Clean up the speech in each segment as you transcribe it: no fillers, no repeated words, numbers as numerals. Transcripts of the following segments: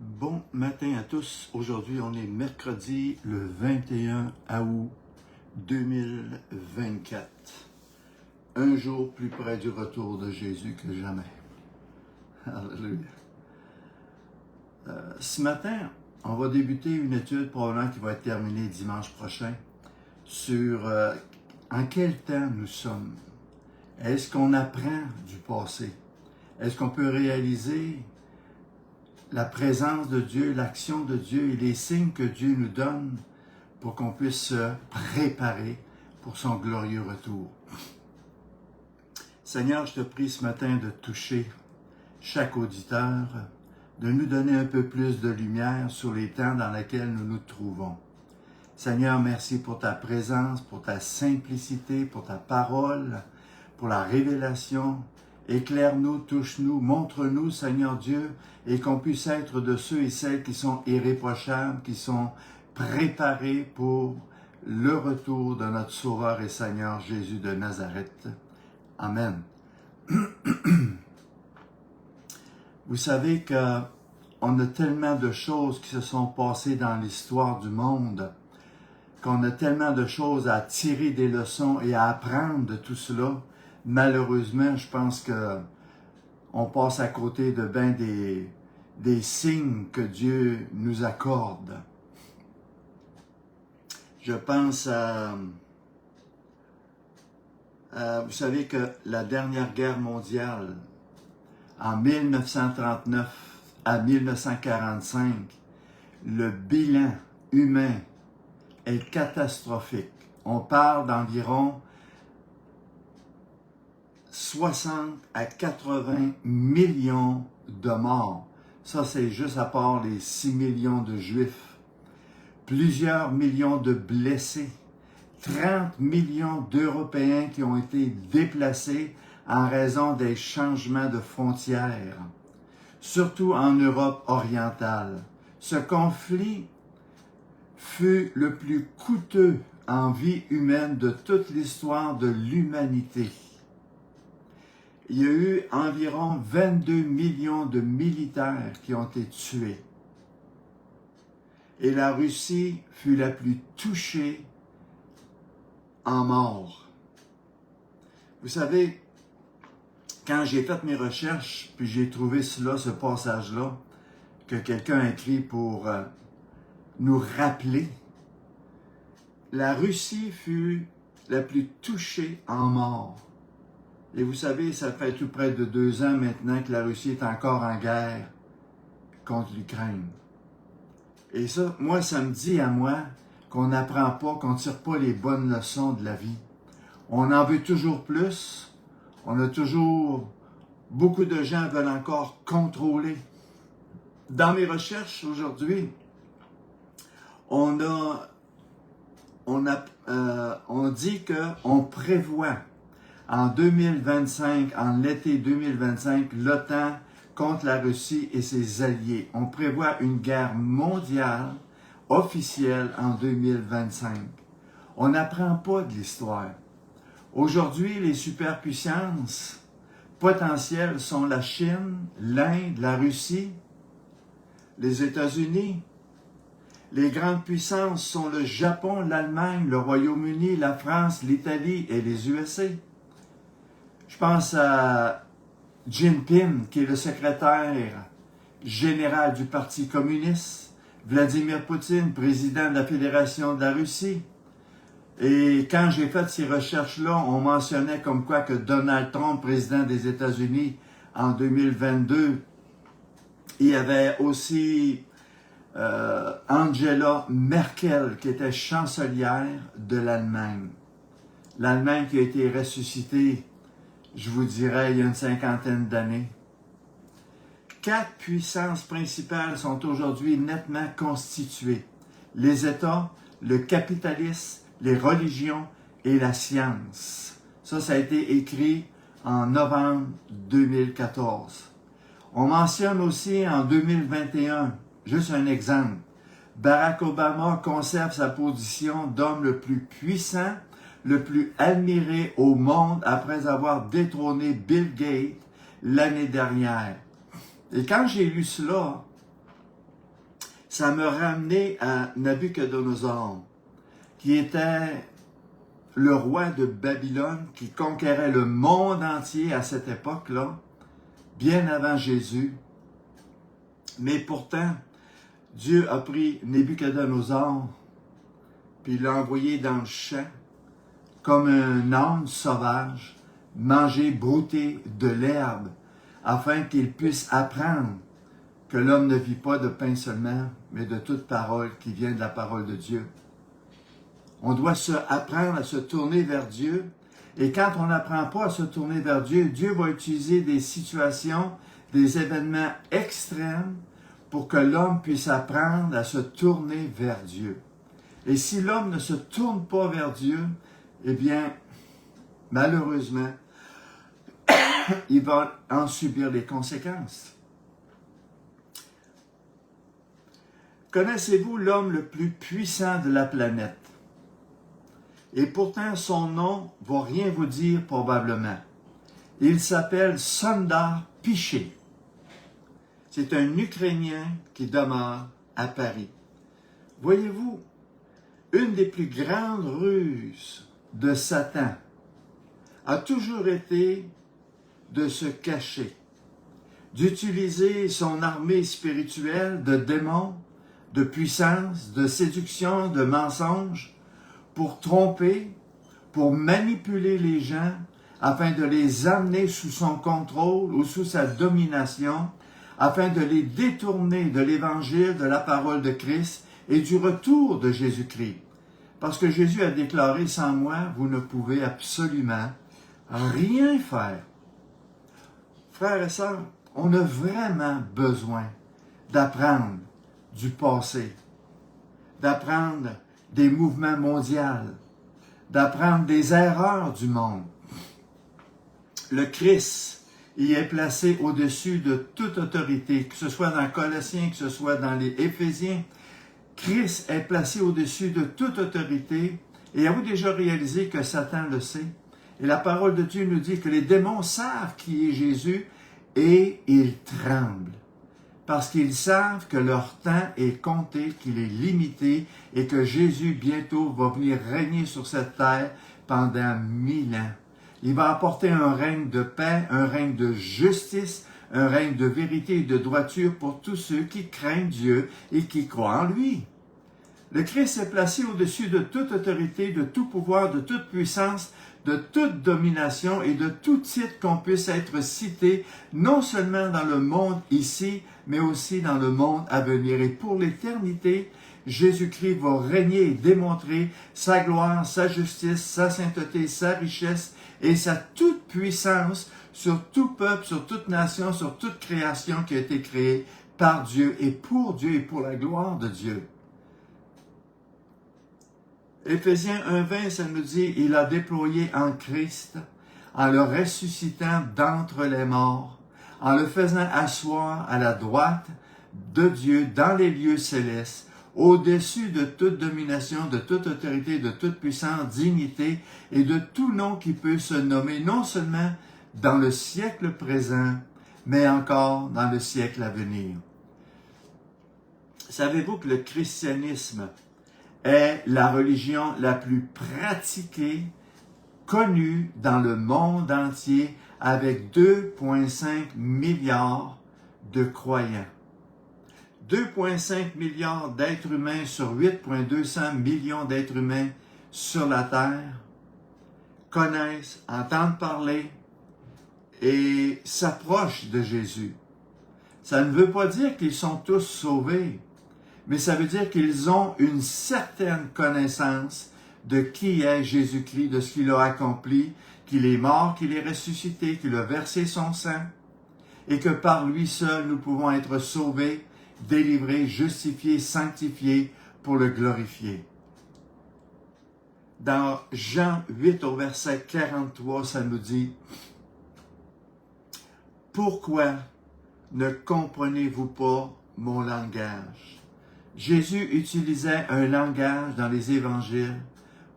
Bon matin à tous. Aujourd'hui, on est mercredi le 21 août 2024. Un jour plus près du retour de Jésus que jamais. Alléluia. Ce matin, on va débuter une étude probablement qui va être terminée dimanche prochain sur en quel temps nous sommes. Est-ce qu'on apprend du passé? Est-ce qu'on peut réaliser la présence de Dieu, l'action de Dieu et les signes que Dieu nous donne pour qu'on puisse se préparer pour son glorieux retour? Seigneur, je te prie ce matin de toucher chaque auditeur, de nous donner un peu plus de lumière sur les temps dans lesquels nous nous trouvons. Seigneur, merci pour ta présence, pour ta simplicité, pour ta parole, pour la révélation. Éclaire-nous, touche-nous, montre-nous, Seigneur Dieu, et qu'on puisse être de ceux et celles qui sont irréprochables, qui sont préparés pour le retour de notre Sauveur et Seigneur Jésus de Nazareth. Amen. Vous savez qu'on a tellement de choses qui se sont passées dans l'histoire du monde, qu'on a tellement de choses à tirer des leçons et à apprendre de tout cela. Malheureusement, je pense qu'on passe à côté de bien des signes que Dieu nous accorde. Je pense vous savez que la dernière guerre mondiale, en 1939 à 1945, le bilan humain est catastrophique. On parle d'environ 60 à 80 millions de morts. Ça, c'est juste à part les 6 millions de Juifs. Plusieurs millions de blessés. 30 millions d'Européens qui ont été déplacés en raison des changements de frontières, surtout en Europe orientale. Ce conflit fut le plus coûteux en vie humaine de toute l'histoire de l'humanité. Il y a eu environ 22 millions de militaires qui ont été tués. Et la Russie fut la plus touchée en mort. Vous savez, quand j'ai fait mes recherches, puis j'ai trouvé ce passage-là, que quelqu'un a écrit pour nous rappeler, la Russie fut la plus touchée en mort. Et vous savez, ça fait tout près de 2 ans maintenant que la Russie est encore en guerre contre l'Ukraine. Et ça, moi, ça me dit à moi qu'on n'apprend pas, qu'on ne tire pas les bonnes leçons de la vie. On en veut toujours plus. On a toujours... Beaucoup de gens veulent encore contrôler. Dans mes recherches aujourd'hui, on dit qu'on prévoit en 2025, en l'été 2025, l'OTAN contre la Russie et ses alliés. On prévoit une guerre mondiale officielle en 2025. On n'apprend pas de l'histoire. Aujourd'hui, les superpuissances potentielles sont la Chine, l'Inde, la Russie, les États-Unis. Les grandes puissances sont le Japon, l'Allemagne, le Royaume-Uni, la France, l'Italie et les USA. Je pense à Jinping, qui est le secrétaire général du Parti communiste, Vladimir Poutine, président de la Fédération de la Russie. Et quand j'ai fait ces recherches-là, on mentionnait comme quoi que Donald Trump, président des États-Unis en 2022, il y avait aussi Angela Merkel, qui était chancelière de l'Allemagne. L'Allemagne qui a été ressuscitée, je vous dirais, il y a une 50aine d'années. 4 puissances principales sont aujourd'hui nettement constituées. Les États, le capitalisme, les religions et la science. Ça a été écrit en novembre 2014. On mentionne aussi en 2021, juste un exemple, Barack Obama conserve sa position d'homme le plus puissant, le plus admiré au monde après avoir détrôné Bill Gates l'année dernière. Et quand j'ai lu cela, Ça me ramenait à Nabuchodonosor, qui était le roi de Babylone, qui conquérait le monde entier à cette époque-là, bien avant Jésus. Mais pourtant, Dieu a pris Nabuchodonosor, puis l'a envoyé dans le champ, comme un âne sauvage, manger, brouter de l'herbe, afin qu'il puisse apprendre que l'homme ne vit pas de pain seulement, mais de toute parole qui vient de la parole de Dieu. On doit apprendre à se tourner vers Dieu, et quand on n'apprend pas à se tourner vers Dieu, Dieu va utiliser des situations, des événements extrêmes pour que l'homme puisse apprendre à se tourner vers Dieu. Et si l'homme ne se tourne pas vers Dieu, eh bien, malheureusement, il va en subir les conséquences. Connaissez-vous l'homme le plus puissant de la planète? Et pourtant, son nom ne va rien vous dire probablement. Il s'appelle Sundar Pichai. C'est un Ukrainien qui demeure à Paris. Voyez-vous, une des plus grandes ruses de Satan a toujours été de se cacher, d'utiliser son armée spirituelle de démons, de puissance, de séduction, de mensonges, pour tromper, pour manipuler les gens, afin de les amener sous son contrôle ou sous sa domination, afin de les détourner de l'Évangile, de la parole de Christ et du retour de Jésus-Christ. Parce que Jésus a déclaré, sans moi, vous ne pouvez absolument rien faire. Frères et sœurs, on a vraiment besoin d'apprendre du passé, d'apprendre des mouvements mondiaux, d'apprendre des erreurs du monde. Le Christ y est placé au-dessus de toute autorité, que ce soit dans Colossiens, que ce soit dans les Éphésiens. Christ est placé au-dessus de toute autorité. Et avez-vous déjà réalisé que Satan le sait? Et la parole de Dieu nous dit que les démons savent qui est Jésus et ils tremblent. Parce qu'ils savent que leur temps est compté, qu'il est limité et que Jésus bientôt va venir régner sur cette terre pendant 1000 ans. Il va apporter un règne de paix, un règne de justice, un règne de vérité et de droiture pour tous ceux qui craignent Dieu et qui croient en lui. Le Christ est placé au-dessus de toute autorité, de tout pouvoir, de toute puissance, de toute domination et de tout titre qu'on puisse être cité, non seulement dans le monde ici, mais aussi dans le monde à venir. Et pour l'éternité, Jésus-Christ va régner et démontrer sa gloire, sa justice, sa sainteté, sa richesse et sa toute puissance sur tout peuple, sur toute nation, sur toute création qui a été créée par Dieu et pour la gloire de Dieu. Éphésiens 1,20, ça nous dit, il a déployé en Christ, en le ressuscitant d'entre les morts, en le faisant asseoir à la droite de Dieu dans les lieux célestes, au-dessus de toute domination, de toute autorité, de toute puissance, dignité et de tout nom qui peut se nommer, non seulement dans le siècle présent, mais encore dans le siècle à venir. Savez-vous que le christianisme est la religion la plus pratiquée, connue dans le monde entier, avec 2,5 milliards de croyants. 2,5 milliards d'êtres humains sur 8,200 millions d'êtres humains sur la terre connaissent, entendent parler et s'approchent de Jésus. Ça ne veut pas dire qu'ils sont tous sauvés, mais ça veut dire qu'ils ont une certaine connaissance de qui est Jésus-Christ, de ce qu'il a accompli, qu'il est mort, qu'il est ressuscité, qu'il a versé son sang, et que par lui seul nous pouvons être sauvés, délivrés, justifiés, sanctifiés pour le glorifier. Dans Jean 8 au verset 43, ça nous dit « Pourquoi ne comprenez-vous pas mon langage? » Jésus utilisait un langage dans les évangiles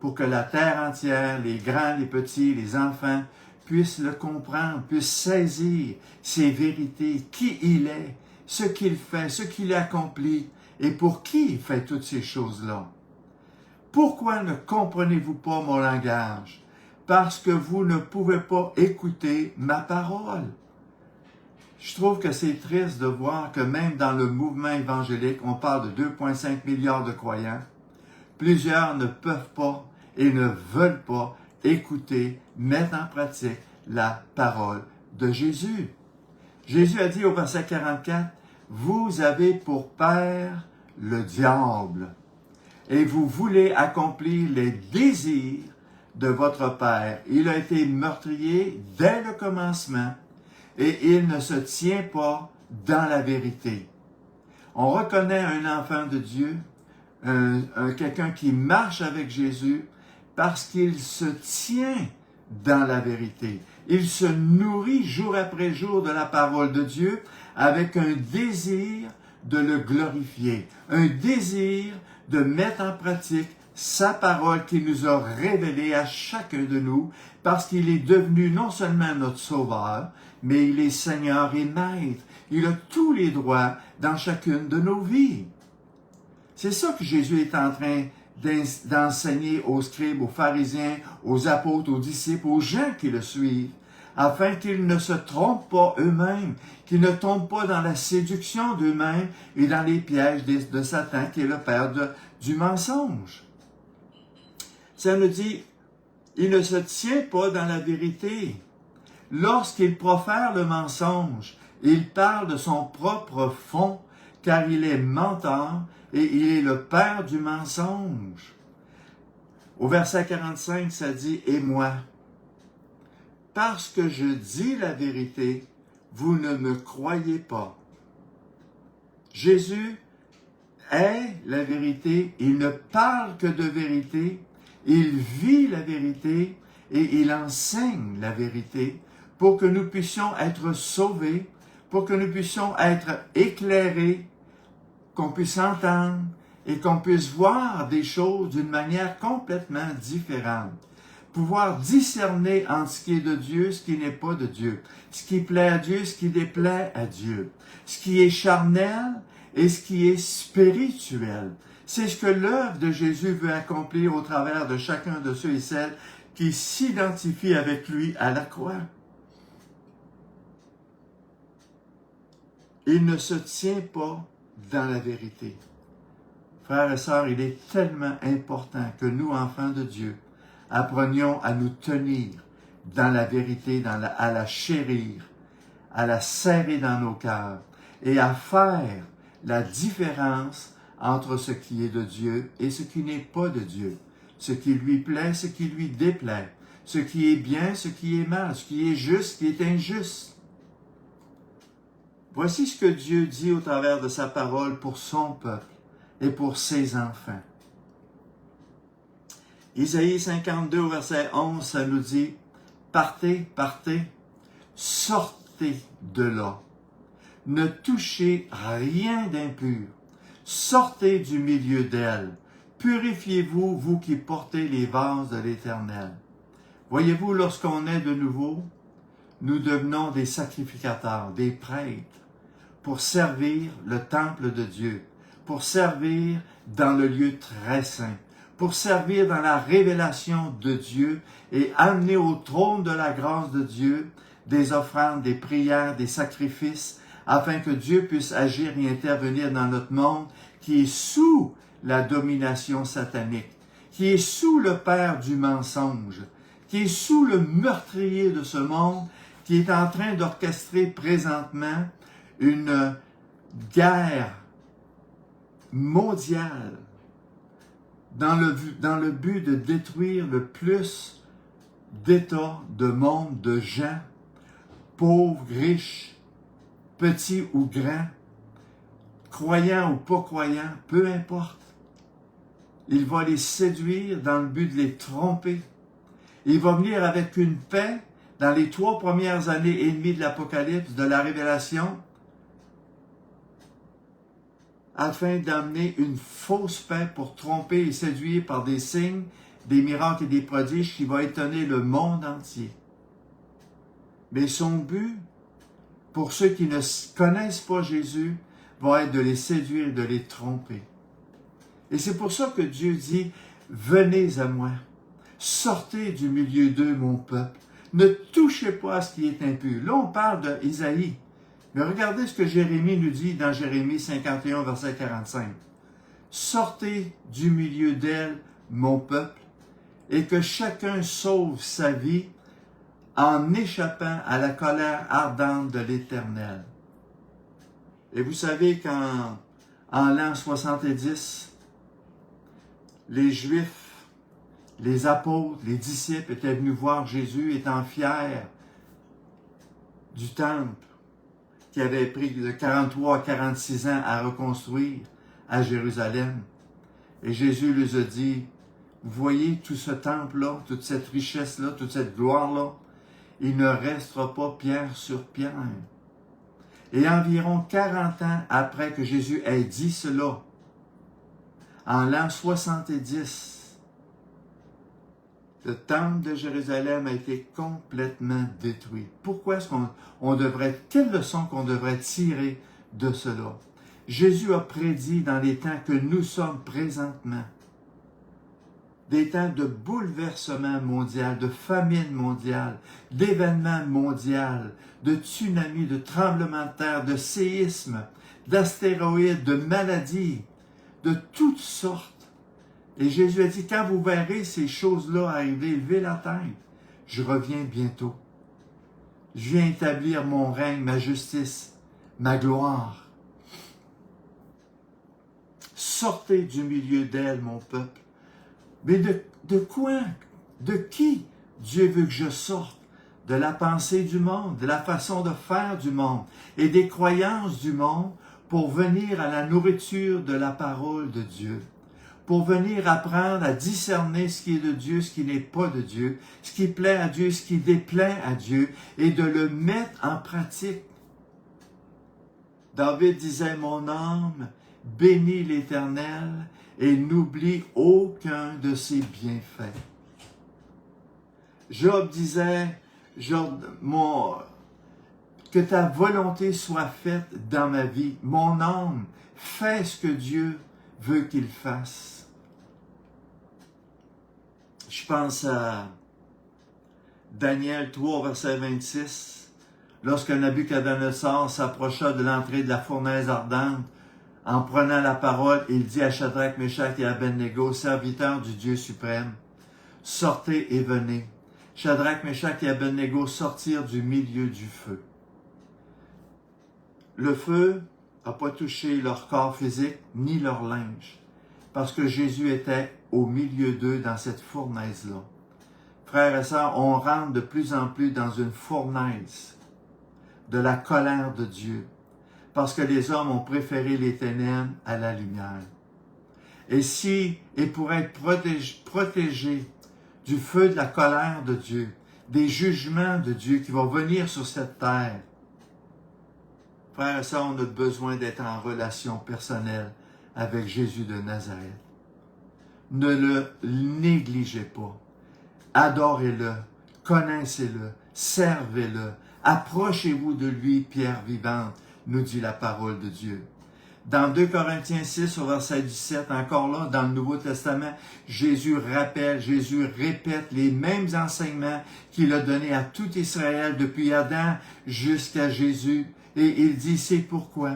pour que la terre entière, les grands, les petits, les enfants, puissent le comprendre, puissent saisir ses vérités, qui il est, ce qu'il fait, ce qu'il accomplit, et pour qui il fait toutes ces choses-là? Pourquoi ne comprenez-vous pas mon langage? Parce que vous ne pouvez pas écouter ma parole. Je trouve que c'est triste de voir que même dans le mouvement évangélique, on parle de 2,5 milliards de croyants. Plusieurs ne peuvent pas et ne veulent pas écouter, mettre en pratique la parole de Jésus. Jésus a dit au verset 44, « Vous avez pour père le diable, et vous voulez accomplir les désirs de votre père. Il a été meurtrier dès le commencement, et il ne se tient pas dans la vérité. » On reconnaît un enfant de Dieu, quelqu'un qui marche avec Jésus, parce qu'il se tient dans la vérité. Il se nourrit jour après jour de la parole de Dieu avec un désir de le glorifier, un désir de mettre en pratique sa parole qu'il nous a révélée à chacun de nous, parce qu'il est devenu non seulement notre Sauveur, mais il est Seigneur et Maître. Il a tous les droits dans chacune de nos vies. C'est ça que Jésus est en train d'enseigner aux scribes, aux pharisiens, aux apôtres, aux disciples, aux gens qui le suivent, afin qu'ils ne se trompent pas eux-mêmes, qu'ils ne tombent pas dans la séduction d'eux-mêmes et dans les pièges de Satan, qui est le père du mensonge. Ça nous dit, il ne se tient pas dans la vérité. Lorsqu'il profère le mensonge, il parle de son propre fond, car il est menteur et il est le père du mensonge. Au verset 45, ça dit « Et moi, parce que je dis la vérité, vous ne me croyez pas. » Jésus est la vérité, il ne parle que de vérité, il vit la vérité et il enseigne la vérité pour que nous puissions être sauvés, pour que nous puissions être éclairés, qu'on puisse entendre et qu'on puisse voir des choses d'une manière complètement différente. Pouvoir discerner entre ce qui est de Dieu, ce qui n'est pas de Dieu, ce qui plaît à Dieu, ce qui déplaît à Dieu, ce qui est charnel et ce qui est spirituel. C'est ce que l'œuvre de Jésus veut accomplir au travers de chacun de ceux et celles qui s'identifient avec lui à la croix. Il ne se tient pas dans la vérité. Frères et sœurs, il est tellement important que nous, enfants de Dieu, apprenions à nous tenir dans la vérité, à la chérir, à la serrer dans nos cœurs et à faire la différence entre ce qui est de Dieu et ce qui n'est pas de Dieu, ce qui lui plaît, ce qui lui déplaît, ce qui est bien, ce qui est mal, ce qui est juste, ce qui est injuste. Voici ce que Dieu dit au travers de sa parole pour son peuple et pour ses enfants. Isaïe 52, verset 11, ça nous dit, « Partez, partez, sortez de là. Ne touchez rien d'impur. Sortez du milieu d'elle. Purifiez-vous, vous qui portez les vases de l'Éternel. » Voyez-vous, lorsqu'on est de nouveau, nous devenons des sacrificateurs, des prêtres, pour servir le temple de Dieu, pour servir dans le lieu très saint, pour servir dans la révélation de Dieu et amener au trône de la grâce de Dieu des offrandes, des prières, des sacrifices, afin que Dieu puisse agir et intervenir dans notre monde qui est sous la domination satanique, qui est sous le père du mensonge, qui est sous le meurtrier de ce monde, qui est en train d'orchestrer présentement une guerre mondiale dans le but de détruire le plus d'États, de monde, de gens, pauvres, riches, petits ou grands, croyants ou pas croyants, peu importe. Il va les séduire dans le but de les tromper. Il va venir avec une paix dans les 3 premières années et demie de l'Apocalypse, de la Révélation, afin d'amener une fausse paix pour tromper et séduire par des signes, des miracles et des prodiges qui vont étonner le monde entier. Mais son but, pour ceux qui ne connaissent pas Jésus, va être de les séduire et de les tromper. Et c'est pour ça que Dieu dit, venez à moi, sortez du milieu d'eux, mon peuple, ne touchez pas à ce qui est impur. Là, on parle d'Isaïe, mais regardez ce que Jérémie nous dit dans Jérémie 51, verset 45. Sortez du milieu d'elle, mon peuple, et que chacun sauve sa vie en échappant à la colère ardente de l'Éternel. Et vous savez qu'en l'an 70, les Juifs, les apôtres, les disciples étaient venus voir Jésus étant fiers du temple qui avait pris de 43 à 46 ans à reconstruire à Jérusalem. Et Jésus leur a dit, vous voyez tout ce temple-là, toute cette richesse-là, toute cette gloire-là, il ne restera pas pierre sur pierre. Et environ 40 ans après que Jésus ait dit cela, en l'an 70, le temple de Jérusalem a été complètement détruit. Pourquoi est-ce qu'on devrait, quelle leçon qu'on devrait tirer de cela? Jésus a prédit dans les temps que nous sommes présentement, des temps de bouleversement mondial, de famine mondiale, d'événements mondiaux, de tsunamis, de tremblements de terre, de séismes, d'astéroïdes, de maladies, de toutes sortes. Et Jésus a dit, quand vous verrez ces choses-là arriver, levez la tête, je reviens bientôt. Je viens établir mon règne, ma justice, ma gloire. Sortez du milieu d'elle, mon peuple. Mais de quoi? De qui Dieu veut que je sorte? De la pensée du monde, de la façon de faire du monde et des croyances du monde pour venir à la nourriture de la parole de Dieu. Pour venir apprendre à discerner ce qui est de Dieu, ce qui n'est pas de Dieu, ce qui plaît à Dieu, ce qui déplaît à Dieu et de le mettre en pratique. David disait, mon âme bénit l'Éternel et n'oublie aucun de ses bienfaits. Job disait, que ta volonté soit faite dans ma vie. Mon âme, fais ce que Dieu veut qu'il fasse. Je pense à Daniel 3, verset 26. Lorsque Nabuchodonosor s'approcha de l'entrée de la fournaise ardente, en prenant la parole, il dit à Shadrach, Meshach et Abednego, serviteurs du Dieu suprême, sortez et venez. Shadrach, Meshach et Abednego sortirent du milieu du feu. Le feu n'a pas touché leur corps physique ni leur linge, parce que Jésus était au milieu d'eux dans cette fournaise-là. Frères et sœurs, on rentre de plus en plus dans une fournaise de la colère de Dieu, parce que les hommes ont préféré les ténèbres à la lumière. Et pour être protégés du feu de la colère de Dieu, des jugements de Dieu qui vont venir sur cette terre, frères et sœurs, on a besoin d'être en relation personnelle avec Jésus de Nazareth. Ne le négligez pas. Adorez-le, connaissez-le, servez-le, approchez-vous de lui, pierre vivante, nous dit la parole de Dieu. Dans 2 Corinthiens 6, au verset 17, encore là, dans le Nouveau Testament, Jésus répète les mêmes enseignements qu'il a donnés à tout Israël depuis Adam jusqu'à Jésus. Et il dit, c'est pourquoi.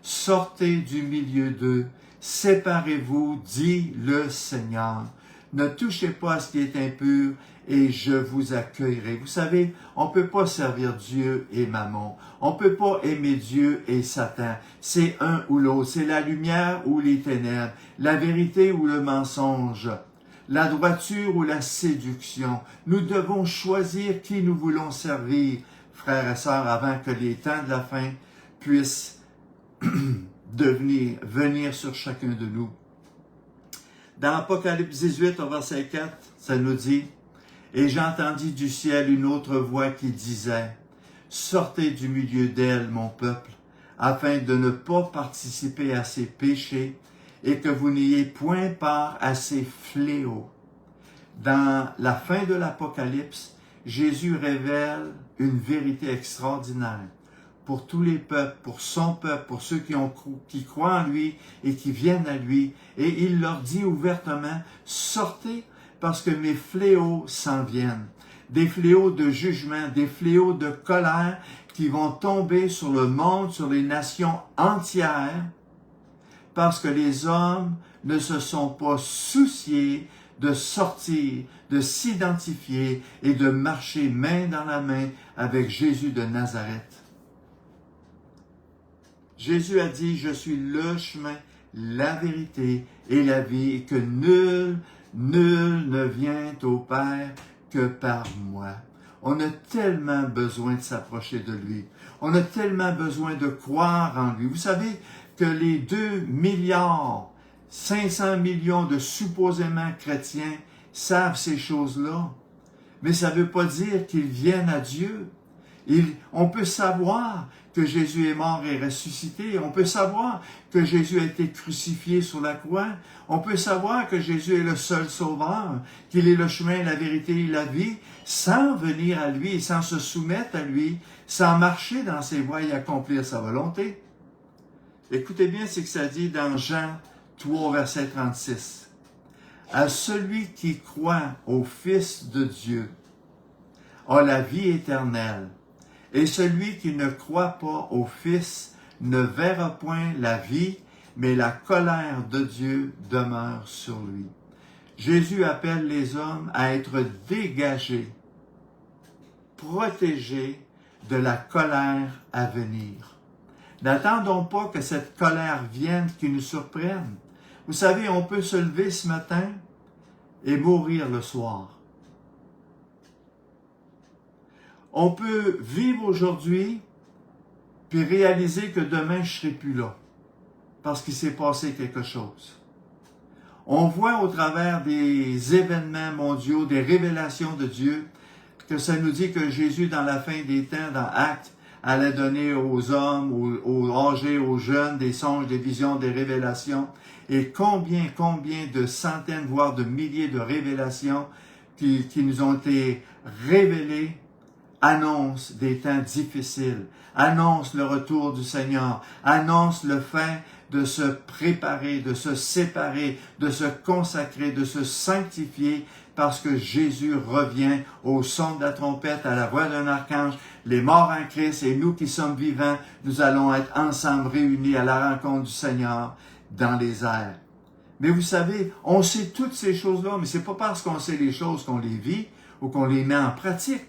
Sortez du milieu d'eux, séparez-vous, dit le Seigneur. Ne touchez pas à ce qui est impur et je vous accueillerai. Vous savez, on ne peut pas servir Dieu et Mammon. On ne peut pas aimer Dieu et Satan. C'est un ou l'autre. C'est la lumière ou les ténèbres. La vérité ou le mensonge. La droiture ou la séduction. Nous devons choisir qui nous voulons servir, frères et sœurs, avant que les temps de la fin puissent venir sur chacun de nous. Dans Apocalypse 18, au verset 4, ça nous dit, « Et j'entendis du ciel une autre voix qui disait, « Sortez du milieu d'elle, mon peuple, afin de ne pas participer à ses péchés et que vous n'ayez point part à ses fléaux. » Dans la fin de l'Apocalypse, Jésus révèle une vérité extraordinaire. pour tous les peuples, pour son peuple, pour ceux qui croient en lui et qui viennent à lui. Et il leur dit ouvertement, sortez parce que mes fléaux s'en viennent. Des fléaux de jugement, des fléaux de colère qui vont tomber sur le monde, sur les nations entières, parce que les hommes ne se sont pas souciés de sortir, de s'identifier et de marcher main dans la main avec Jésus de Nazareth. Jésus a dit, je suis le chemin, la vérité et la vie, et que nul ne vient au Père que par moi. On a tellement besoin de s'approcher de lui. On a tellement besoin de croire en lui. Vous savez que les 2,5 milliards de supposément chrétiens savent ces choses-là. Mais ça ne veut pas dire qu'ils viennent à Dieu. On peut savoir que Jésus est mort et ressuscité. On peut savoir que Jésus a été crucifié sur la croix. On peut savoir que Jésus est le seul sauveur, qu'il est le chemin, la vérité et la vie, sans venir à lui, sans se soumettre à lui, sans marcher dans ses voies et accomplir sa volonté. Écoutez bien ce que ça dit dans Jean 3, verset 36. À celui qui croit au Fils de Dieu a la vie éternelle. Et celui qui ne croit pas au Fils ne verra point la vie, mais la colère de Dieu demeure sur lui. Jésus appelle les hommes à être dégagés, protégés de la colère à venir. N'attendons pas que cette colère vienne, qui nous surprenne. Vous savez, on peut se lever ce matin et mourir le soir. On peut vivre aujourd'hui puis réaliser que demain, je ne serai plus là parce qu'il s'est passé quelque chose. On voit au travers des événements mondiaux, des révélations de Dieu, que ça nous dit que Jésus, dans la fin des temps, dans Actes, allait donner aux hommes, aux âgés, aux jeunes, des songes, des visions, des révélations. Et combien de centaines, voire de milliers de révélations qui nous ont été révélées annonce des temps difficiles, annonce le retour du Seigneur, annonce le fait de se préparer, de se séparer, de se consacrer, de se sanctifier, parce que Jésus revient au son de la trompette, à la voix d'un archange, les morts en Christ et nous qui sommes vivants, nous allons être ensemble réunis à la rencontre du Seigneur dans les airs. Mais vous savez, on sait toutes ces choses-là, mais c'est pas parce qu'on sait les choses qu'on les vit ou qu'on les met en pratique.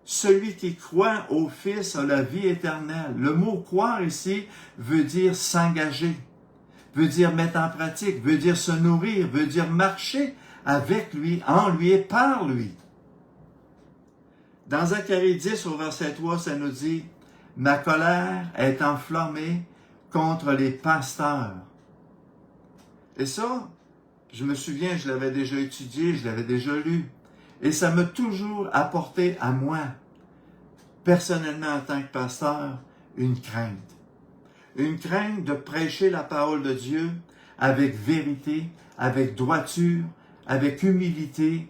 Celui qui croit au Fils a la vie éternelle. Le mot « croire » ici veut dire s'engager, veut dire mettre en pratique, veut dire se nourrir, veut dire marcher avec lui, en lui et par lui. Dans Zacharie 10, au verset 3, ça nous dit « Ma colère est enflammée contre les pasteurs. » Et ça, je me souviens, je l'avais déjà étudié, je l'avais déjà lu. Et ça m'a toujours apporté à moi, personnellement en tant que pasteur, une crainte. Une crainte de prêcher la parole de Dieu avec vérité, avec droiture, avec humilité,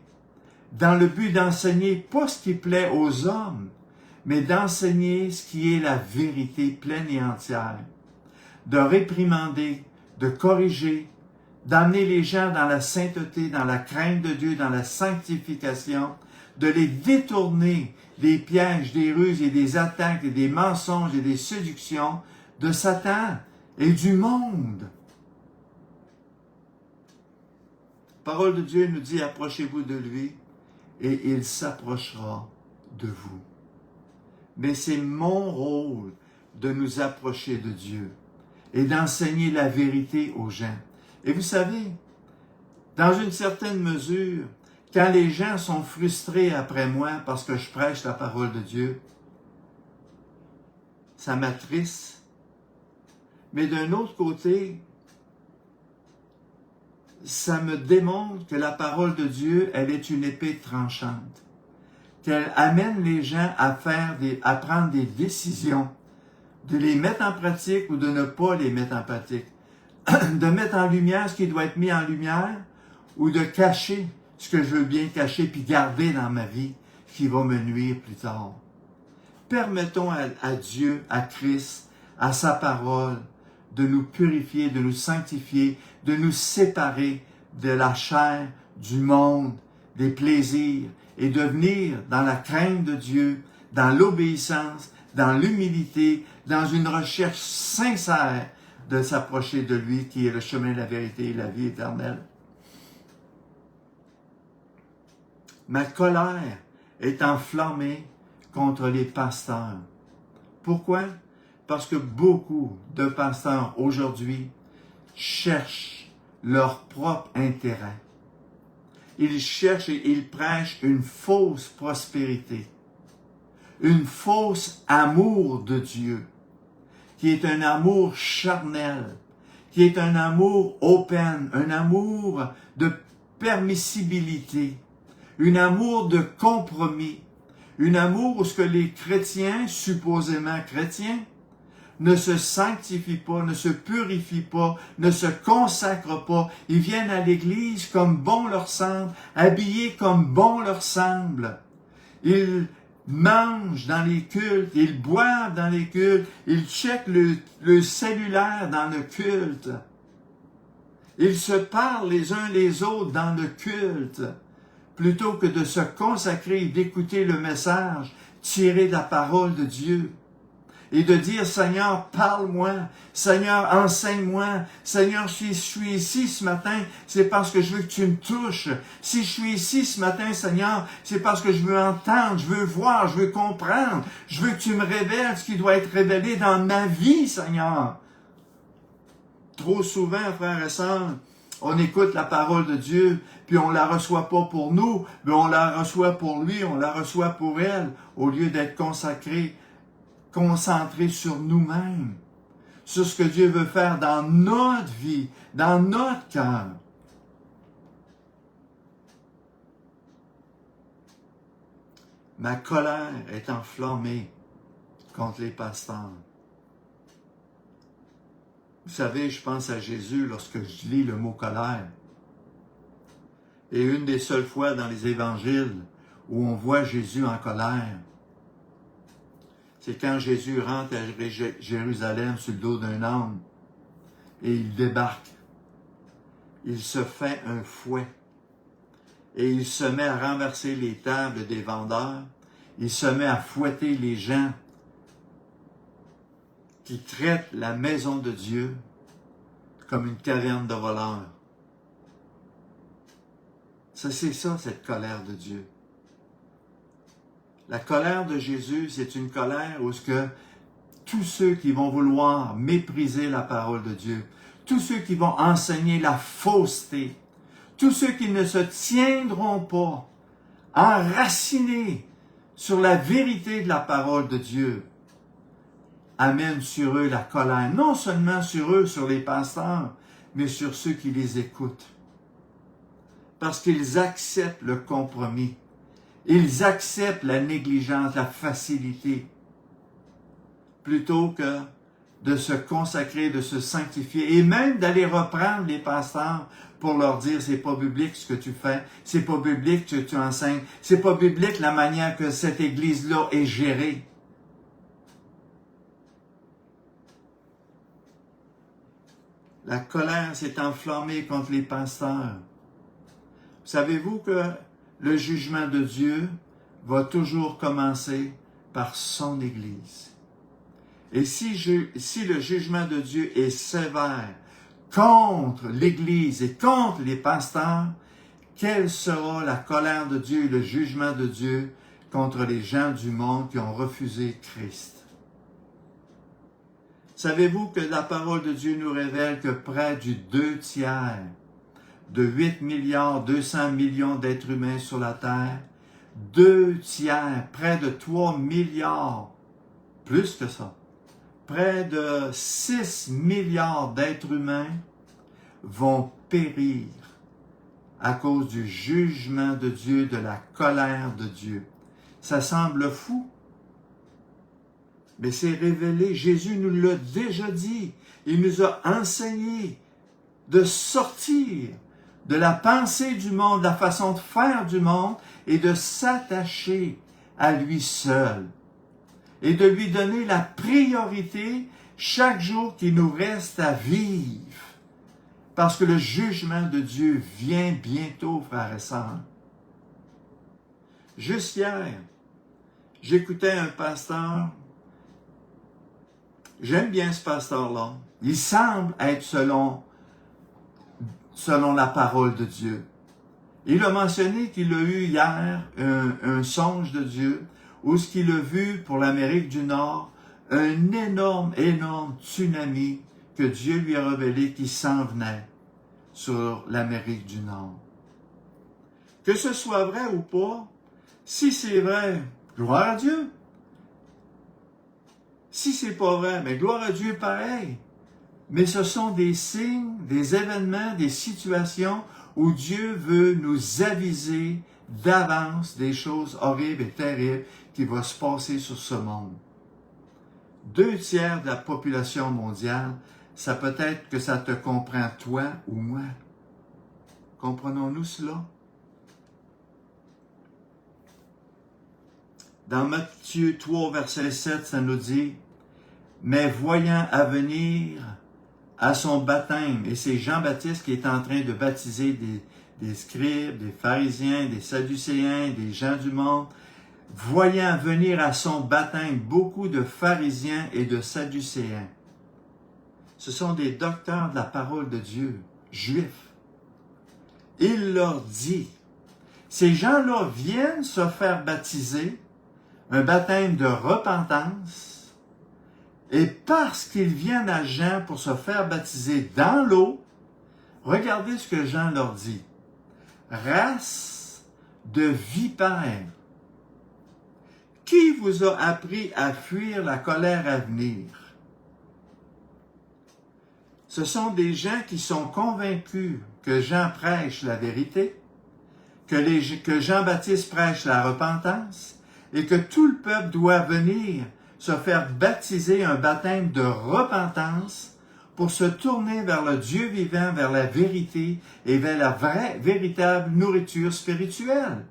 dans le but d'enseigner pas ce qui plaît aux hommes, mais d'enseigner ce qui est la vérité pleine et entière, de réprimander, de corriger, d'amener les gens dans la sainteté, dans la crainte de Dieu, dans la sanctification, de les détourner des pièges, des ruses et des attaques et des mensonges et des séductions de Satan et du monde. La parole de Dieu nous dit, approchez-vous de lui et il s'approchera de vous. Mais c'est mon rôle de nous approcher de Dieu et d'enseigner la vérité aux gens. Et vous savez, dans une certaine mesure, quand les gens sont frustrés après moi parce que je prêche la parole de Dieu, ça m'attriste. Mais d'un autre côté, ça me démontre que la parole de Dieu, elle est une épée tranchante, qu'elle amène les gens à prendre des décisions, de les mettre en pratique ou de ne pas les mettre en pratique, de mettre en lumière ce qui doit être mis en lumière ou de cacher ce que je veux bien cacher puis garder dans ma vie qui va me nuire plus tard. permettons à Dieu, à Christ, à sa parole, de nous purifier, de nous sanctifier, de nous séparer de la chair, du monde, des plaisirs, et de venir dans la crainte de Dieu, dans l'obéissance, dans l'humilité, dans une recherche sincère de s'approcher de lui, qui est le chemin, la vérité et la vie éternelle. Ma colère est enflammée contre les pasteurs. Pourquoi? Parce que beaucoup de pasteurs aujourd'hui cherchent leur propre intérêt. Ils cherchent et ils prêchent une fausse prospérité, une fausse amour de Dieu, qui est un amour charnel, qui est un amour open, un amour de permissibilité, un amour de compromis, un amour où ce que les chrétiens, supposément chrétiens, ne se sanctifient pas, ne se purifient pas, ne se consacrent pas. Ils viennent à l'église comme bon leur semble, habillés comme bon leur semble. Ils mangent dans les cultes, ils boivent dans les cultes, ils checkent le cellulaire dans le culte. Ils se parlent les uns les autres dans le culte, plutôt que de se consacrer et d'écouter le message tiré de la parole de Dieu. Et de dire, Seigneur, parle-moi, Seigneur, enseigne-moi, Seigneur, si je suis ici ce matin, c'est parce que je veux que tu me touches. Si je suis ici ce matin, Seigneur, c'est parce que je veux entendre, je veux voir, je veux comprendre, je veux que tu me révèles ce qui doit être révélé dans ma vie, Seigneur. Trop souvent, frères et sœurs, on écoute la parole de Dieu, puis on la reçoit pas pour nous, mais on la reçoit pour lui, on la reçoit pour elle, au lieu d'être concentré sur nous-mêmes, sur ce que Dieu veut faire dans notre vie, dans notre cœur. Ma colère est enflammée contre les pasteurs. Vous savez, je pense à Jésus lorsque je lis le mot colère. Et une des seules fois dans les évangiles où on voit Jésus en colère, c'est quand Jésus rentre à Jérusalem sur le dos d'un âne et il débarque. Il se fait un fouet et il se met à renverser les tables des vendeurs. Il se met à fouetter les gens qui traitent la maison de Dieu comme une caverne de voleurs. C'est ça, cette colère de Dieu. La colère de Jésus, c'est une colère où tous ceux qui vont vouloir mépriser la parole de Dieu, tous ceux qui vont enseigner la fausseté, tous ceux qui ne se tiendront pas enracinés sur la vérité de la parole de Dieu, amènent sur eux la colère, non seulement sur eux, sur les pasteurs, mais sur ceux qui les écoutent. Parce qu'ils acceptent le compromis. Ils acceptent la négligence, la facilité, plutôt que de se consacrer, de se sanctifier, et même d'aller reprendre les pasteurs pour leur dire, c'est pas biblique ce que tu fais, c'est pas biblique ce que tu enseignes, c'est pas biblique la manière que cette église-là est gérée. La colère s'est enflammée contre les pasteurs. Savez-vous que le jugement de Dieu va toujours commencer par son Église? Et si le jugement de Dieu est sévère contre l'Église et contre les pasteurs, quelle sera la colère de Dieu et le jugement de Dieu contre les gens du monde qui ont refusé Christ? Savez-vous que la parole de Dieu nous révèle que près du 2/3 de 8 milliards 200 millions d'êtres humains sur la Terre, 2/3, près de 3 milliards, plus que ça, près de 6 milliards d'êtres humains vont périr à cause du jugement de Dieu, de la colère de Dieu. Ça semble fou, mais c'est révélé. Jésus nous l'a déjà dit. Il nous a enseigné de sortir de la pensée du monde, de la façon de faire du monde, et de s'attacher à lui seul. et de lui donner la priorité chaque jour qui nous reste à vivre. Parce que le jugement de Dieu vient bientôt, frères et sœurs. Juste hier, j'écoutais un pasteur. J'aime bien ce pasteur-là. Il semble être selon la parole de Dieu. Il a mentionné qu'il a eu hier un songe de Dieu, où ce qu'il a vu pour l'Amérique du Nord, un énorme tsunami que Dieu lui a révélé qui s'en venait sur l'Amérique du Nord. Que ce soit vrai ou pas, si c'est vrai, gloire à Dieu. Si c'est pas vrai, mais gloire à Dieu pareil. Mais ce sont des signes, des événements, des situations où Dieu veut nous aviser d'avance des choses horribles et terribles qui vont se passer sur ce monde. 2/3 de la population mondiale, ça peut être que ça te comprend toi ou moi. Comprenons-nous cela? Dans Matthieu 3, verset 7, ça nous dit « Mais voyant à venir à son baptême, et c'est Jean-Baptiste qui est en train de baptiser des scribes, des pharisiens, des sadducéens, des gens du monde, voyant venir à son baptême beaucoup de pharisiens et de sadducéens. » Ce sont des docteurs de la parole de Dieu, juifs. Il leur dit, ces gens-là viennent se faire baptiser, un baptême de repentance, et parce qu'ils viennent à Jean pour se faire baptiser dans l'eau, regardez ce que Jean leur dit. Race de vipères, qui vous a appris à fuir la colère à venir? Ce sont des gens qui sont convaincus que Jean prêche la vérité, que Jean-Baptiste prêche la repentance, et que tout le peuple doit venir se faire baptiser un baptême de repentance pour se tourner vers le Dieu vivant, vers la vérité et vers la vraie, véritable nourriture spirituelle.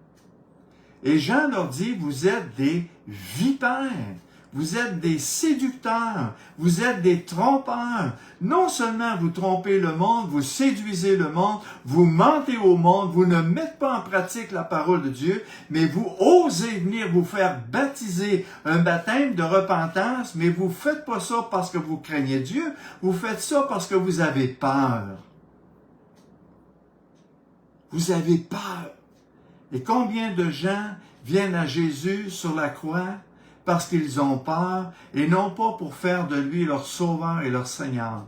Et Jean leur dit, vous êtes des vipères, vous êtes des séducteurs, vous êtes des trompeurs. Non seulement vous trompez le monde, vous séduisez le monde, vous mentez au monde, vous ne mettez pas en pratique la parole de Dieu, mais vous osez venir vous faire baptiser un baptême de repentance, mais vous ne faites pas ça parce que vous craignez Dieu, vous faites ça parce que vous avez peur. Vous avez peur. Et combien de gens viennent à Jésus sur la croix parce qu'ils ont peur et non pas pour faire de lui leur sauveur et leur Seigneur.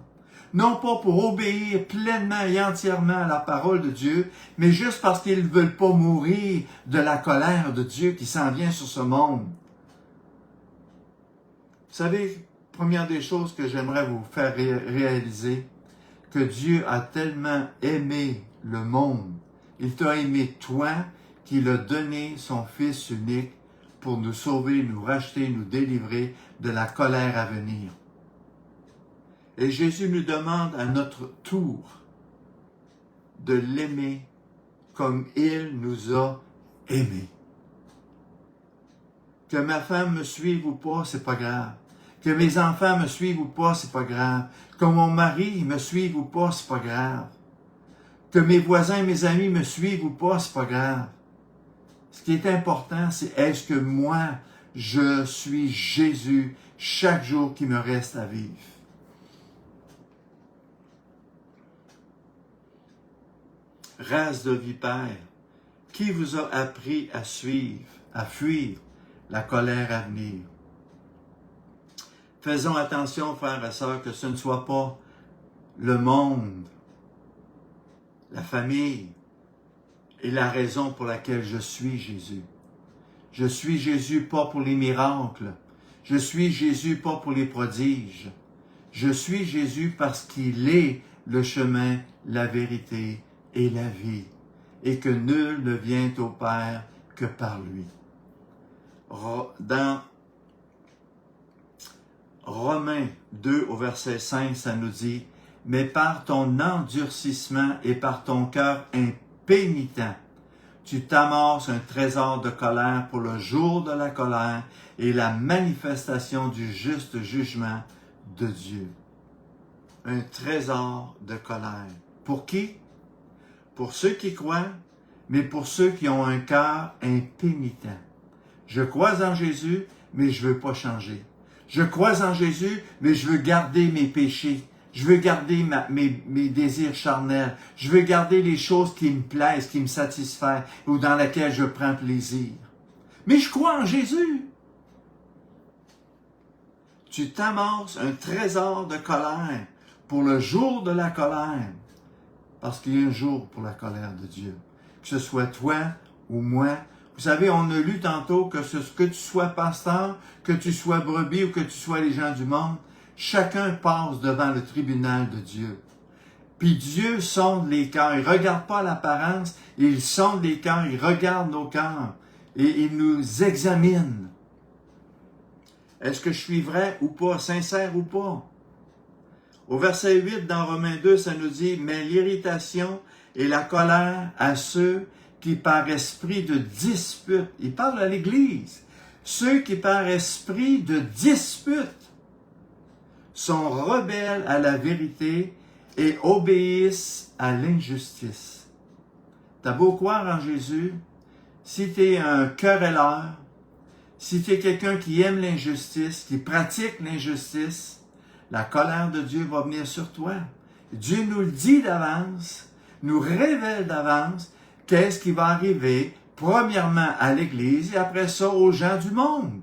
Non pas pour obéir pleinement et entièrement à la parole de Dieu, mais juste parce qu'ils ne veulent pas mourir de la colère de Dieu qui s'en vient sur ce monde. Vous savez, première des choses que j'aimerais vous faire réaliser, que Dieu a tellement aimé le monde. Il t'a aimé toi, qu'il a donné son Fils unique pour nous sauver, nous racheter, nous délivrer de la colère à venir. Et Jésus nous demande à notre tour de l'aimer comme il nous a aimés. Que ma femme me suive ou pas, c'est pas grave. Que mes enfants me suivent ou pas, c'est pas grave. Que mon mari me suive ou pas, c'est pas grave. Que mes voisins, mes amis me suivent ou pas, c'est pas grave. Ce qui est important, c'est est-ce que moi, je suis Jésus chaque jour qui me reste à vivre. Race de vipères, qui vous a appris à fuir la colère à venir? Faisons attention, frères et sœurs, que ce ne soit pas le monde, la famille, et la raison pour laquelle je suis Jésus. Je suis Jésus pas pour les miracles. Je suis Jésus pas pour les prodiges. Je suis Jésus parce qu'il est le chemin, la vérité et la vie, et que nul ne vient au Père que par lui. Dans Romains 2 au verset 5, ça nous dit « Mais par ton endurcissement et par ton cœur impénitent, Tu t'amasses un trésor de colère pour le jour de la colère et la manifestation du juste jugement de Dieu. Un trésor de colère. Pour qui? Pour ceux qui croient, mais pour ceux qui ont un cœur impénitent. Je crois en Jésus, mais je veux pas changer. Je crois en Jésus, mais je veux garder mes péchés. Je veux garder mes désirs charnels. Je veux garder les choses qui me plaisent, qui me satisfont ou dans lesquelles je prends plaisir. Mais je crois en Jésus. Tu t'amasses un trésor de colère pour le jour de la colère. Parce qu'il y a un jour pour la colère de Dieu. Que ce soit toi ou moi. Vous savez, on a lu tantôt que tu sois pasteur, que tu sois brebis ou que tu sois les gens du monde, chacun passe devant le tribunal de Dieu. Puis Dieu sonde les cœurs. Il ne regarde pas l'apparence, il sonde les cœurs, il regarde nos cœurs et il nous examine. Est-ce que je suis vrai ou pas, sincère ou pas? Au verset 8 dans Romains 2, ça nous dit « Mais l'irritation et la colère à ceux qui par esprit de dispute, il parle à l'Église, ceux qui par esprit de dispute sont rebelles à la vérité et obéissent à l'injustice. » T'as beau croire en Jésus, si tu es un querelleur, si tu es quelqu'un qui aime l'injustice, qui pratique l'injustice, la colère de Dieu va venir sur toi. Dieu nous le dit d'avance, nous révèle d'avance qu'est-ce qui va arriver, premièrement à l'Église et après ça aux gens du monde.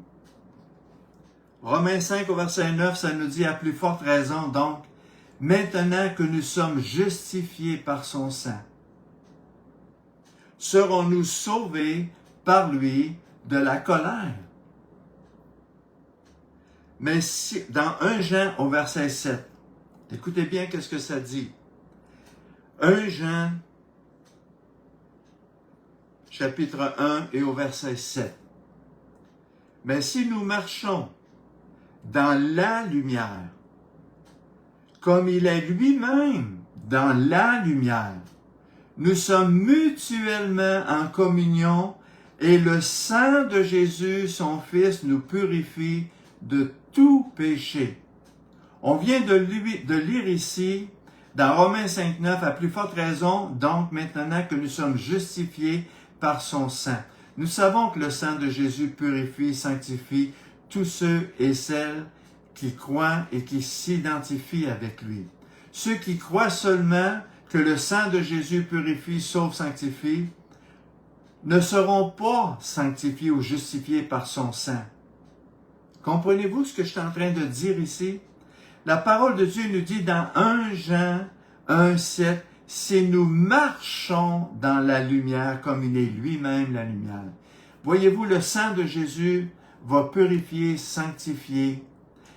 Romains 5 au verset 9, ça nous dit à plus forte raison donc, maintenant que nous sommes justifiés par son sang, serons-nous sauvés par lui de la colère. Mais si, dans 1 Jean au verset 7, écoutez bien qu'est-ce que ça dit. 1 Jean, chapitre 1 et au verset 7. Mais si nous marchons dans la lumière, comme il est lui-même dans la lumière, nous sommes mutuellement en communion et le sang de Jésus, son Fils, nous purifie de tout péché. On vient de lire ici, dans Romains 5.9, à plus forte raison, donc maintenant que nous sommes justifiés par son sang. Nous savons que le sang de Jésus purifie, sanctifie tous ceux et celles qui croient et qui s'identifient avec lui. Ceux qui croient seulement que le sang de Jésus purifie, sauve, sanctifie, ne seront pas sanctifiés ou justifiés par son sang. Comprenez-vous ce que je suis en train de dire ici? La parole de Dieu nous dit dans 1 Jean 1,7, « Si nous marchons dans la lumière comme il est lui-même la lumière. » Voyez-vous, le sang de Jésus va purifier, sanctifier,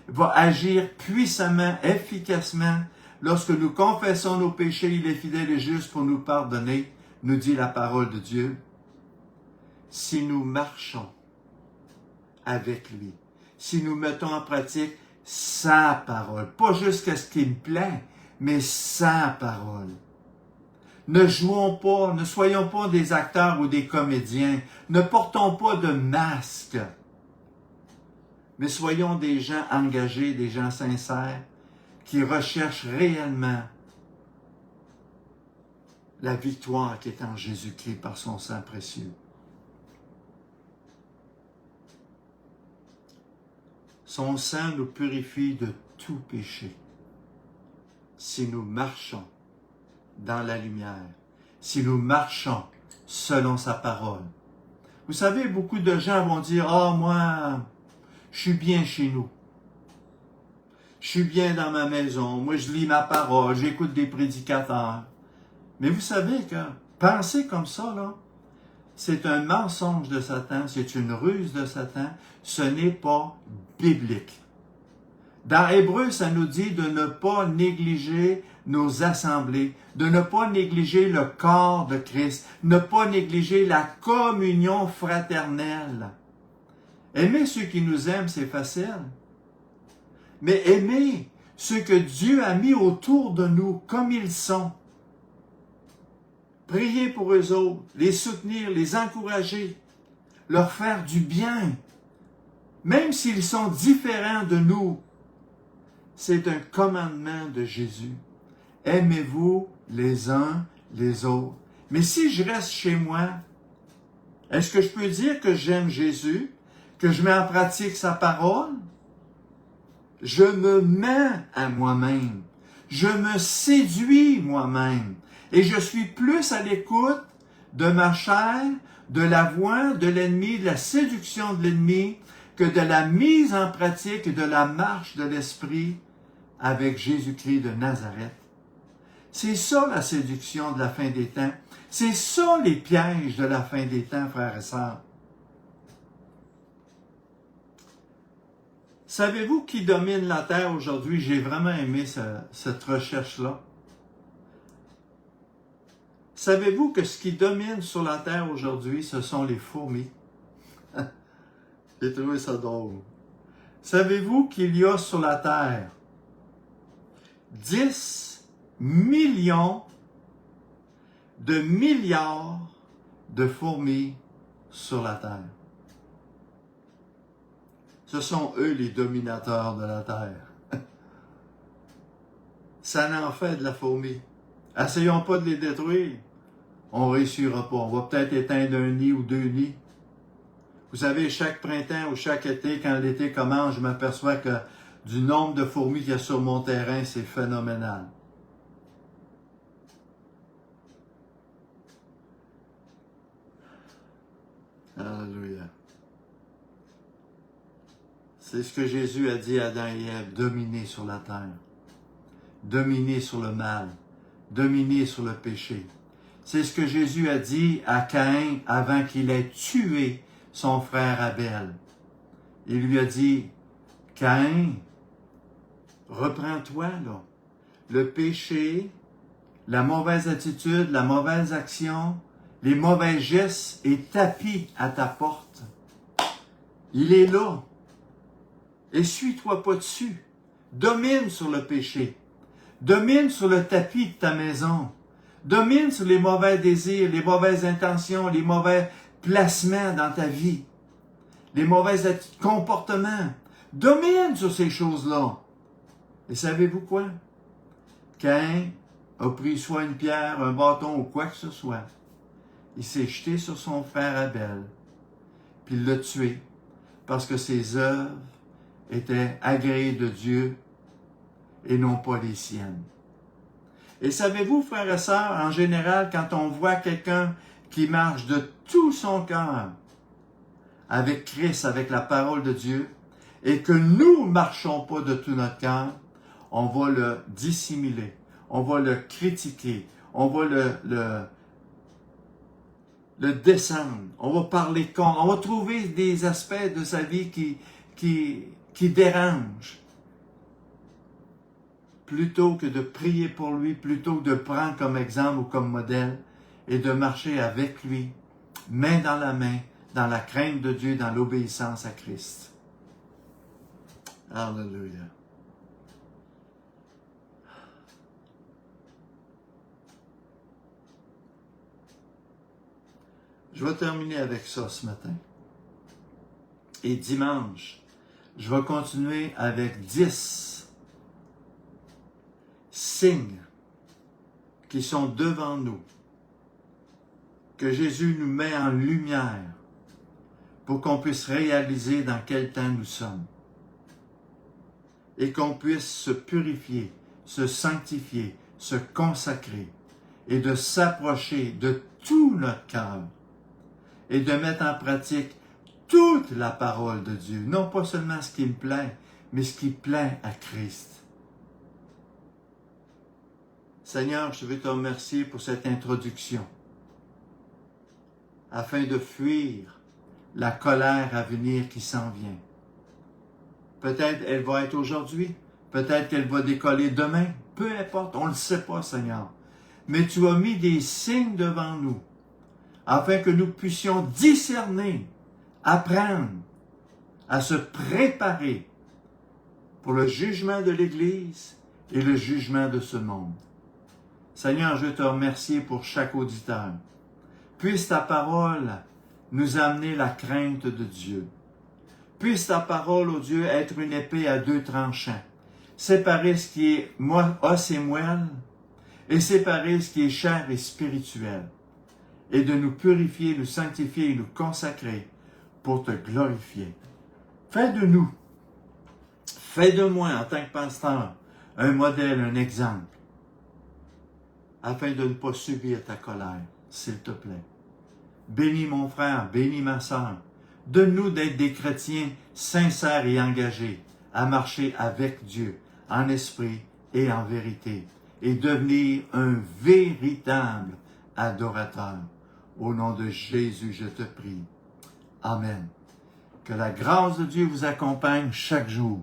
va agir puissamment, efficacement. Lorsque nous confessons nos péchés, il est fidèle et juste pour nous pardonner, nous dit la parole de Dieu. Si nous marchons avec lui, si nous mettons en pratique sa parole, pas juste ce qui me plaît, mais sa parole. Ne jouons pas, ne soyons pas des acteurs ou des comédiens, ne portons pas de masque, mais soyons des gens engagés, des gens sincères, qui recherchent réellement la victoire qui est en Jésus-Christ par son sang précieux. Son sang nous purifie de tout péché. Si nous marchons dans la lumière, si nous marchons selon sa parole. Vous savez, beaucoup de gens vont dire, « Ah, moi, je suis bien chez nous. Je suis bien dans ma maison. Moi, je lis ma parole, j'écoute des prédicateurs. » Mais vous savez que penser comme ça, là, c'est un mensonge de Satan, c'est une ruse de Satan, ce n'est pas biblique. Dans Hébreu, ça nous dit de ne pas négliger nos assemblées, de ne pas négliger le corps de Christ, ne pas négliger la communion fraternelle. Aimer ceux qui nous aiment, c'est facile. Mais aimer ceux que Dieu a mis autour de nous comme ils sont. prier pour eux autres, les soutenir, les encourager, leur faire du bien, même s'ils sont différents de nous. C'est un commandement de Jésus. Aimez-vous les uns les autres. Mais si je reste chez moi, est-ce que je peux dire que j'aime Jésus, que je mets en pratique sa parole? Je me mens à moi-même. Je me séduis moi-même. Et je suis plus à l'écoute de ma chair, de la voix de l'ennemi, de la séduction de l'ennemi, que de la mise en pratique et de la marche de l'Esprit avec Jésus-Christ de Nazareth. C'est ça la séduction de la fin des temps. C'est ça les pièges de la fin des temps, frères et sœurs. Savez-vous qui domine la terre aujourd'hui? J'ai vraiment aimé cette recherche-là. Savez-vous que ce qui domine sur la terre aujourd'hui, ce sont les fourmis? J'ai trouvé ça drôle. Savez-vous qu'il y a sur la terre 10 millions de milliards de fourmis sur la terre? Ce sont eux les dominateurs de la terre. Ça n'en fait de la fourmi. Essayons pas de les détruire. On ne réussira pas. On va peut-être éteindre un nid ou 2 nids. Vous savez, chaque printemps ou chaque été, quand l'été commence, je m'aperçois que du nombre de fourmis qu'il y a sur mon terrain, c'est phénoménal. Alléluia. C'est ce que Jésus a dit à Adam et Ève, dominer sur la terre, dominer sur le mal, dominer sur le péché. C'est ce que Jésus a dit à Caïn avant qu'il ait tué son frère Abel. Il lui a dit, Caïn, reprends-toi là. Le péché, la mauvaise attitude, la mauvaise action, les mauvais gestes est tapis à ta porte. Il est là. Essuie-toi pas dessus. Domine sur le péché. Domine sur le tapis de ta maison. Domine sur les mauvais désirs, les mauvaises intentions, les mauvais placements dans ta vie. Les mauvais comportements. Domine sur ces choses-là. Et savez-vous quoi? Caïn a pris soit une pierre, un bâton ou quoi que ce soit. Il s'est jeté sur son frère Abel. Puis il l'a tué. Parce que ses œuvres étaient agréées de Dieu et non pas les siennes. Et savez-vous, frères et sœurs, en général, quand on voit quelqu'un qui marche de tout son cœur avec Christ, avec la parole de Dieu, et que nous ne marchons pas de tout notre cœur, on va le dissimuler, on va le critiquer, on va le descendre, on va parler contre, on va trouver des aspects de sa vie qui dérangent. Plutôt que de prier pour lui, plutôt que de prendre comme exemple ou comme modèle et de marcher avec lui, main dans la main, dans la crainte de Dieu, dans l'obéissance à Christ. Alléluia. Je vais terminer avec ça ce matin. Et dimanche, je vais continuer avec 10 signes qui sont devant nous, que Jésus nous met en lumière pour qu'on puisse réaliser dans quel temps nous sommes et qu'on puisse se purifier, se sanctifier, se consacrer et de s'approcher de tout notre cœur et de mettre en pratique toute la parole de Dieu, non pas seulement ce qui me plaît, mais ce qui plaît à Christ. Seigneur, je veux te remercier pour cette introduction, afin de fuir la colère à venir qui s'en vient. Peut-être elle va être aujourd'hui, peut-être qu'elle va décoller demain, peu importe, on ne le sait pas, Seigneur. Mais tu as mis des signes devant nous, afin que nous puissions discerner, apprendre à se préparer pour le jugement de l'Église et le jugement de ce monde. Seigneur, je veux te remercier pour chaque auditeur. Puisse ta parole nous amener la crainte de Dieu. Puisse ta parole, ô Dieu, être une épée à deux tranchants. Séparer ce qui est os et moelle et séparer ce qui est chair et spirituel. Et de nous purifier, nous sanctifier et nous consacrer pour te glorifier. Fais de nous, fais de moi en tant que pasteur un modèle, un exemple, afin de ne pas subir ta colère, s'il te plaît. Bénis mon frère, bénis ma sœur. Donne-nous d'être des chrétiens sincères et engagés à marcher avec Dieu, en esprit et en vérité, et devenir un véritable adorateur. Au nom de Jésus, je te prie. Amen. Que la grâce de Dieu vous accompagne chaque jour.